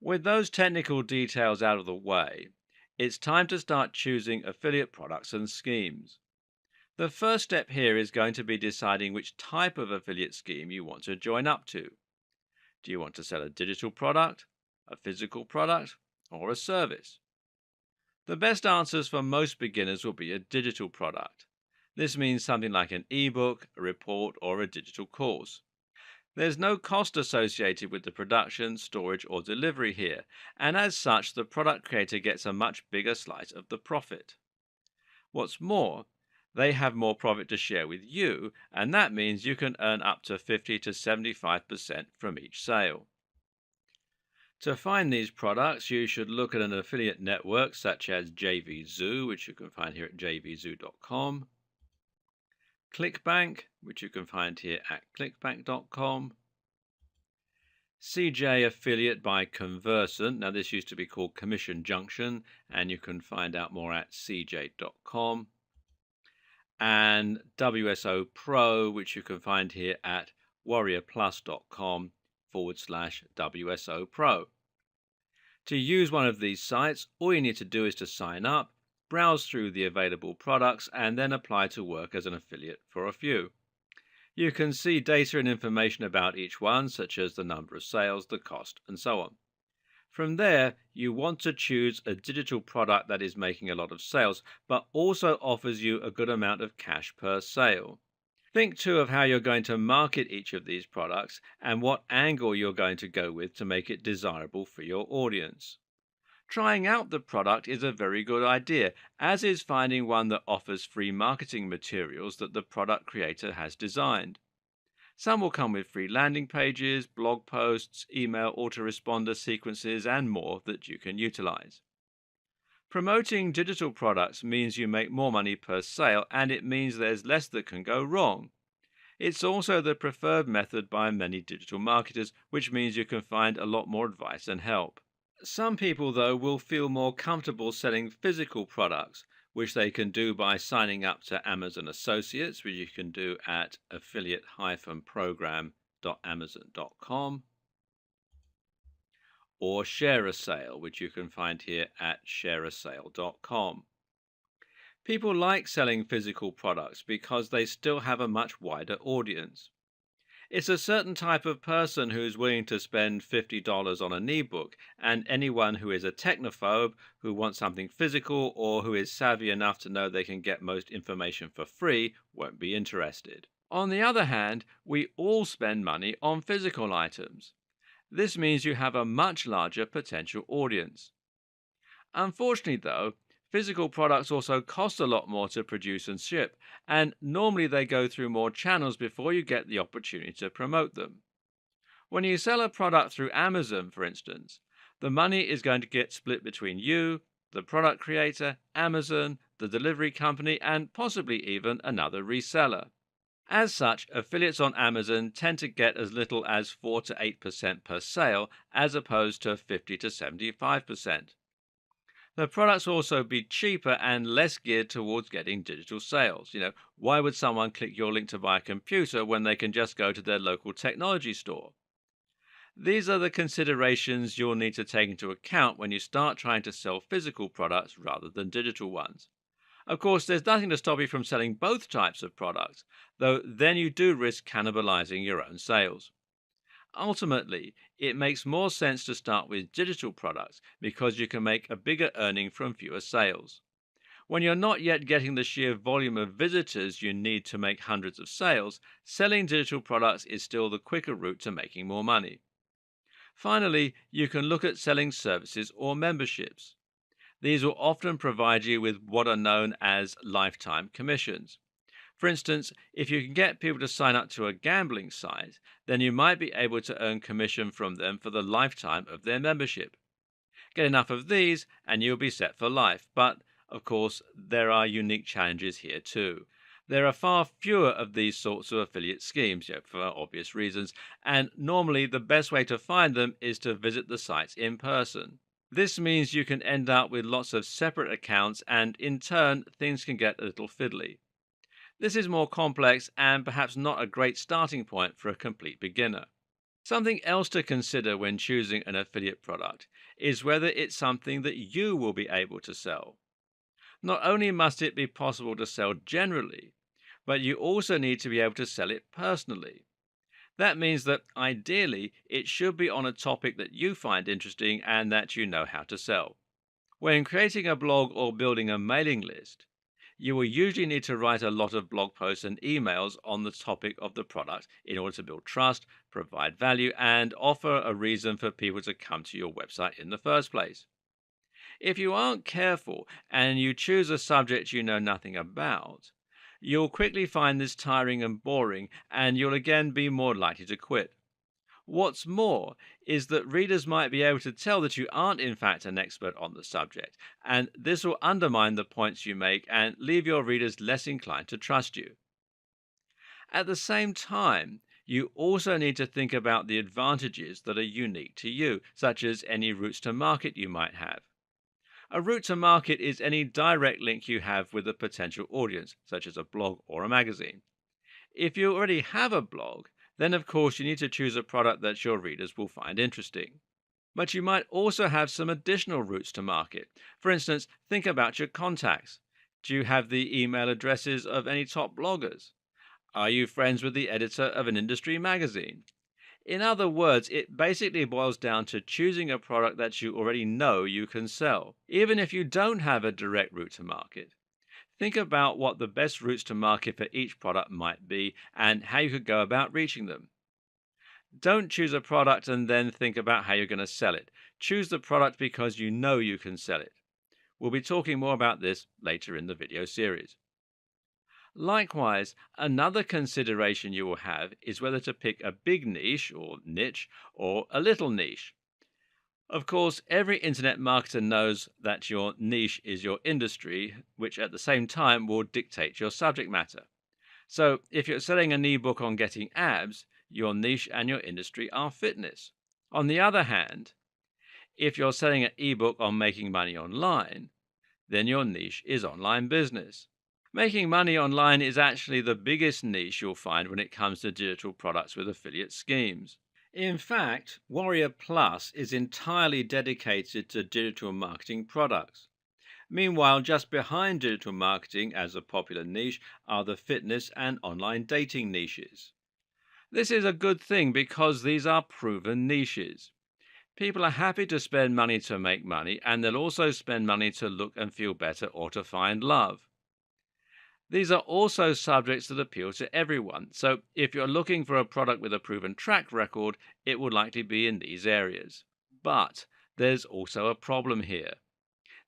With those technical details out of the way, it's time to start choosing affiliate products and schemes. The first step here is going to be deciding which type of affiliate scheme you want to join up to. Do you want to sell a digital product, a physical product, or a service? The best answers for most beginners will be a digital product. This means something like an ebook, a report, or a digital course. There's no cost associated with the production, storage, or delivery here, and as such, the product creator gets a much bigger slice of the profit. What's more, they have more profit to share with you, and that means you can earn up to 50 to 75% from each sale. To find these products, you should look at an affiliate network such as JVZoo, which you can find here at jvzoo.com, ClickBank, which you can find here at clickbank.com, CJ Affiliate by Conversant. Now, this used to be called Commission Junction, and you can find out more at cj.com, and WSO Pro, which you can find here at warriorplus.com/WSO Pro. To use one of these sites, all you need to do is to sign up, browse through the available products, and then apply to work as an affiliate for a few. You can see data and information about each one, such as the number of sales, the cost, and so on. From there, you want to choose a digital product that is making a lot of sales, but also offers you a good amount of cash per sale. Think too of how you're going to market each of these products and what angle you're going to go with to make it desirable for your audience. Trying out the product is a very good idea, as is finding one that offers free marketing materials that the product creator has designed. Some will come with free landing pages, blog posts, email autoresponder sequences, and more that you can utilize. Promoting digital products means you make more money per sale, and it means there's less that can go wrong. It's also the preferred method by many digital marketers, which means you can find a lot more advice and help. Some people, though, will feel more comfortable selling physical products, which they can do by signing up to Amazon Associates, which you can do at affiliate-program.amazon.com, or share a sale, which you can find here at shareasale.com. People like selling physical products because they still have a much wider audience. It's a certain type of person who's willing to spend $50 on an ebook, and anyone who is a technophobe, who wants something physical, or who is savvy enough to know they can get most information for free won't be interested. On the other hand, we all spend money on physical items. This means you have a much larger potential audience. Unfortunately, though, physical products also cost a lot more to produce and ship, and normally they go through more channels before you get the opportunity to promote them. When you sell a product through Amazon, for instance, the money is going to get split between you, the product creator, Amazon, the delivery company, and possibly even another reseller. As such, affiliates on Amazon tend to get as little as 4 to 8% per sale, as opposed to 50 to 75%. The products will also be cheaper and less geared towards getting digital sales. Why would someone click your link to buy a computer when they can just go to their local technology store? These are the considerations you'll need to take into account when you start trying to sell physical products rather than digital ones. Of course, there's nothing to stop you from selling both types of products, though then you do risk cannibalizing your own sales. Ultimately, it makes more sense to start with digital products because you can make a bigger earning from fewer sales. When you're not yet getting the sheer volume of visitors you need to make hundreds of sales, selling digital products is still the quicker route to making more money. Finally, you can look at selling services or memberships. These will often provide you with what are known as lifetime commissions. For instance, if you can get people to sign up to a gambling site, then you might be able to earn commission from them for the lifetime of their membership. Get enough of these and you'll be set for life. But, of course, there are unique challenges here too. There are far fewer of these sorts of affiliate schemes, for obvious reasons, and normally the best way to find them is to visit the sites in person. This means you can end up with lots of separate accounts, and in turn, things can get a little fiddly. This is more complex and perhaps not a great starting point for a complete beginner. Something else to consider when choosing an affiliate product is whether it's something that you will be able to sell. Not only must it be possible to sell generally, but you also need to be able to sell it personally. That means that ideally it should be on a topic that you find interesting and that you know how to sell. When creating a blog or building a mailing list, you will usually need to write a lot of blog posts and emails on the topic of the product in order to build trust, provide value, and offer a reason for people to come to your website in the first place. If you aren't careful and you choose a subject you know nothing about, you'll quickly find this tiring and boring, and you'll again be more likely to quit. What's more is that readers might be able to tell that you aren't, in fact, an expert on the subject, and this will undermine the points you make and leave your readers less inclined to trust you. At the same time, you also need to think about the advantages that are unique to you, such as any routes to market you might have. A route to market is any direct link you have with a potential audience, such as a blog or a magazine. If you already have a blog, then of course you need to choose a product that your readers will find interesting. But you might also have some additional routes to market. For instance, think about your contacts. Do you have the email addresses of any top bloggers? Are you friends with the editor of an industry magazine? In other words, it basically boils down to choosing a product that you already know you can sell, even if you don't have a direct route to market. Think about what the best routes to market for each product might be and how you could go about reaching them. Don't choose a product and then think about how you're going to sell it. Choose the product because you know you can sell it. We'll be talking more about this later in the video series. Likewise, another consideration you will have is whether to pick a big niche or a little niche. Of course, every internet marketer knows that your niche is your industry, which at the same time will dictate your subject matter. So, if you're selling an ebook on getting abs, your niche and your industry are fitness. On the other hand, if you're selling an ebook on making money online, then your niche is online business. Making money online is actually the biggest niche you'll find when it comes to digital products with affiliate schemes. In fact, Warrior Plus is entirely dedicated to digital marketing products. Meanwhile, just behind digital marketing as a popular niche are the fitness and online dating niches. This is a good thing because these are proven niches. People are happy to spend money to make money, and they'll also spend money to look and feel better or to find love. These are also subjects that appeal to everyone, so if you're looking for a product with a proven track record, it will likely be in these areas. But there's also a problem here.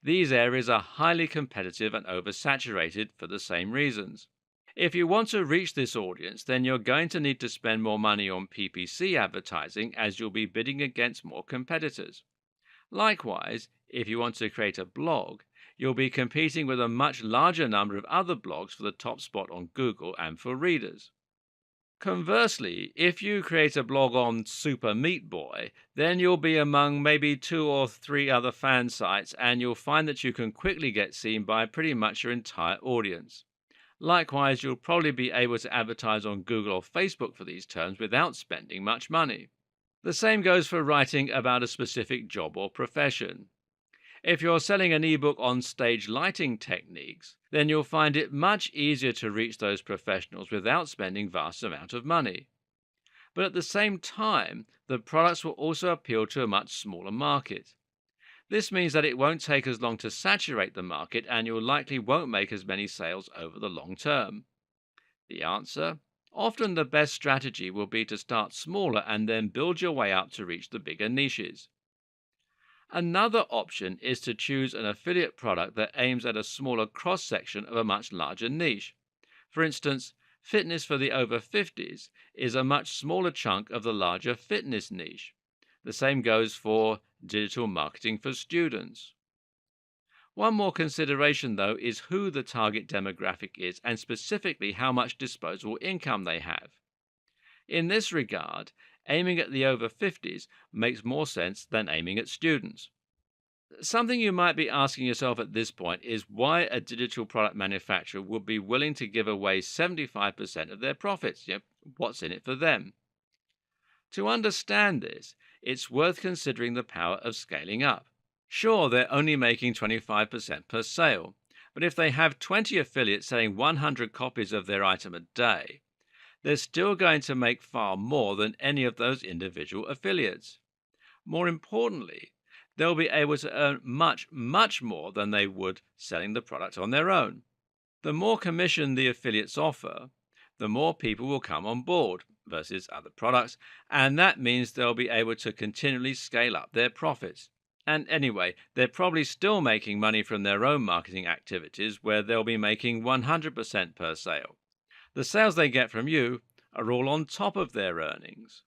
These areas are highly competitive and oversaturated for the same reasons. If you want to reach this audience, then you're going to need to spend more money on PPC advertising as you'll be bidding against more competitors. Likewise, if you want to create a blog, you'll be competing with a much larger number of other blogs for the top spot on Google and for readers. Conversely, if you create a blog on Super Meat Boy, then you'll be among maybe 2 or 3 other fan sites, and you'll find that you can quickly get seen by pretty much your entire audience. Likewise, you'll probably be able to advertise on Google or Facebook for these terms without spending much money. The same goes for writing about a specific job or profession. If you're selling an ebook on stage lighting techniques, then you'll find it much easier to reach those professionals without spending vast amounts of money. But at the same time, the products will also appeal to a much smaller market. This means that it won't take as long to saturate the market, and you likely won't make as many sales over the long term. The answer? Often the best strategy will be to start smaller and then build your way up to reach the bigger niches. Another option is to choose an affiliate product that aims at a smaller cross section of a much larger niche. For instance, fitness for the over 50s is a much smaller chunk of the larger fitness niche. The same goes for digital marketing for students. One more consideration, though, is who the target demographic is and specifically how much disposable income they have. In this regard, aiming at the over 50s makes more sense than aiming at students. Something you might be asking yourself at this point is why a digital product manufacturer would be willing to give away 75% of their profits. What's in it for them? To understand this, it's worth considering the power of scaling up. Sure, they're only making 25% per sale, but if they have 20 affiliates selling 100 copies of their item a day, they're still going to make far more than any of those individual affiliates. More importantly, they'll be able to earn much, much more than they would selling the product on their own. The more commission the affiliates offer, the more people will come on board versus other products, and that means they'll be able to continually scale up their profits. And anyway, they're probably still making money from their own marketing activities where they'll be making 100% per sale. The sales they get from you are all on top of their earnings.